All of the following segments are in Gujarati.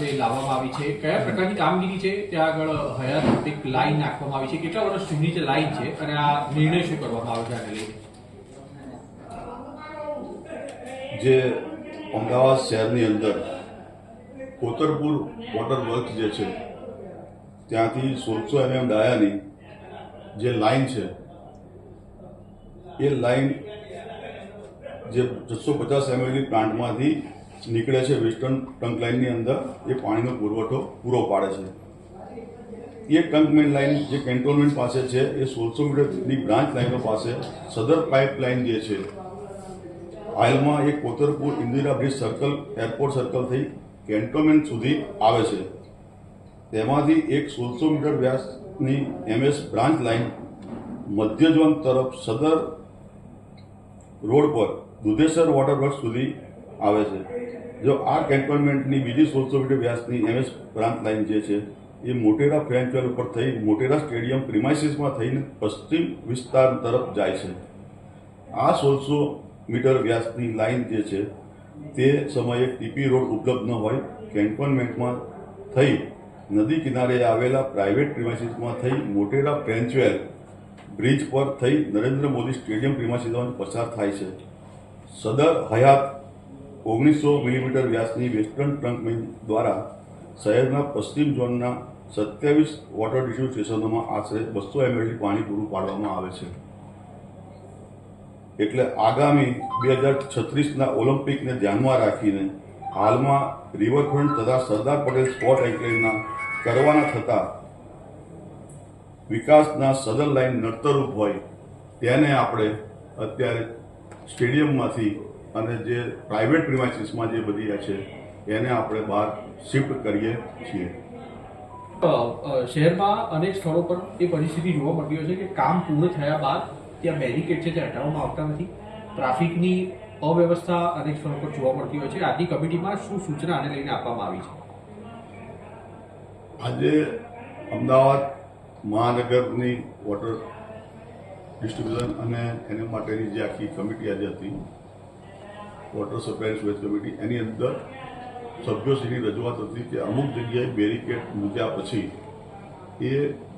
છે એ લાવવામાં આવી છે? કયા પ્રકારની કામગીરી છે? ત્યાં આગળ હયાત એક લાઈન નાખવામાં આવી છે. કેટલા વર્ષ જૂની જે લાઈન છે અને આ નિર્ણય શું કરવામાં આવે છે આને લઈને? જે અમદાવાદ શહેરની અંદર કોતરપુર વોટર વર્ક જે છે ત્યાંથી 1600 mm ડાયાની જે લાઈન છે એ લાઈન જે 650 ml પ્લાન્ટમાંથી નીકળે છે વેસ્ટર્ન ટ્રંક લાઇનની અંદર એ પાણીનો પુરવઠો પૂરો પાડે છે. એ ટ્રંક મેઇન લાઇન જે કેન્ટોનમેન્ટ પાસે છે એ 1600 મીટરની બ્રાન્ચ લાઇનો પાસે સદર પાઇપલાઇન જે છે હાલમાં એ Kotarpur Indira bridge circle airport circle થઈ કેન્ટોનમેન્ટ સુધી આવે છે. તેમાંથી એક 1600 મીટર વ્યાસની MS બ્રાન્ચ લાઇન મધ્ય ઝોન તરફ સદર રોડ પર દુધેસર વોટર વર્ક સુધી આવે છે. જો આ કેન્ટોનમેન્ટની બીજી 1600 મીટર વ્યાસની MS બ્રાન્ચ લાઇન જે છે એ મોટેરા ફ્રેન્ચ વેલ ઉપર થઈ મોટેરા સ્ટેડિયમ પ્રિમાઇસીસમાં થઈને પશ્ચિમ વિસ્તાર તરફ જાય છે. આ 1600 મીટર વ્યાસની લાઇન જે છે તે સમયે ટીપી રોડ ઉપલબ્ધ ન હોય કેન્ટોનમેન્ટમાં થઈ નદી કિનારે આવેલા પ્રાઇવેટ પ્રિમાઇસીસમાં થઈ મોટેરા ફ્રેન્ચ વેલ બ્રિજ પર થઈ નરેન્દ્ર મોદી સ્ટેડિયમ પ્રિમાઇસીસમાં પસાર થાય છે. સદર હયાત 1900 મિલીમીટર વ્યાસની વેસ્ટર્ન ટ્રંક મેઇન દ્વારા શહેરના પશ્ચિમ ઝોનના 27 વોટર ડિસ્ટ્રીબ્યુશન સ્ટેશનોમાં આશરે 200 ml પાણી પૂરું પાડવામાં આવે છે. એટલે આગામી 2036ના ઓલિમ્પિકને ધ્યાનમાં રાખીને હાલમાં રિવરફ્રન્ટ તથા સરદાર પટેલ સ્પોર્ટ એન્કલેવના કરવાના થતા વિકાસના સદર લાઇન નડતરરૂપ હોય તેને આપણે અત્યારે સ્ટેડિયમમાંથી અને જે પ્રાઇવેટ પ્રિમાઇસીસમાં જે બધી છે એને આપણે બહાર શિફ્ટ કરીએ છીએ. શહેરમાં અનેક સ્થળો પર એ પરિસ્થિતિ જોવા મળી હોય છે કે કામ પૂર્ણ થયા બાદ ત્યાં બેરિકેડ છે તે હટાવવામાં આવતા નથી. ટ્રાફિકની અવ્યવસ્થા અનેક સ્થળો પર જોવા મળતી હોય છે. આજની કમિટીમાં શું સૂચના આને લઈને આપવામાં આવી છે? આજે અમદાવાદ મહાનગરની વોટર ડિસ્ટ્રીબ્યુશન અને એના માટેની જે આખી કમિટી આજે હતી વોટર સપ્લાય સ્વેજ કમિટી એની અંદર સભ્યોશ્રીની રજૂઆત હતી કે અમુક જગ્યાએ બેરિકેડ મૂક્યા પછી એ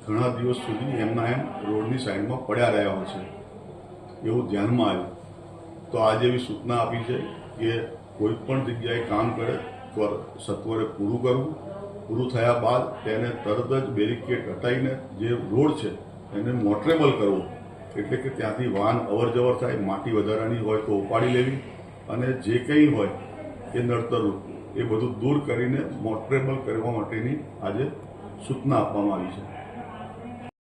ઘણા દિવસ સુધી એમના એમ રોડની સાઈડમાં પડ્યા રહ્યા હોય છે એવું ધ્યાનમાં આવ્યું. તો આજે એવી સૂચના આપી છે કે કોઈ પણ જગ્યાએ કામ કરે તો સત્વરે પૂરું કરવું. પૂરું થયા બાદ તેને તરત જ બેરિકેડ હટાવીને જે રોડ છે એને મોટરેબલ કરવો, એટલે કે ત્યાંથી વાહન અવર જવર થાય. માટી વધારાની હોય તો ઉપાડી લેવી અને જે કંઈ હોય એ નડતરરૂપ એ બધું દૂર કરીને મોટરેબલ કરવા માટેની આજે સૂચના આપવામાં આવી છે.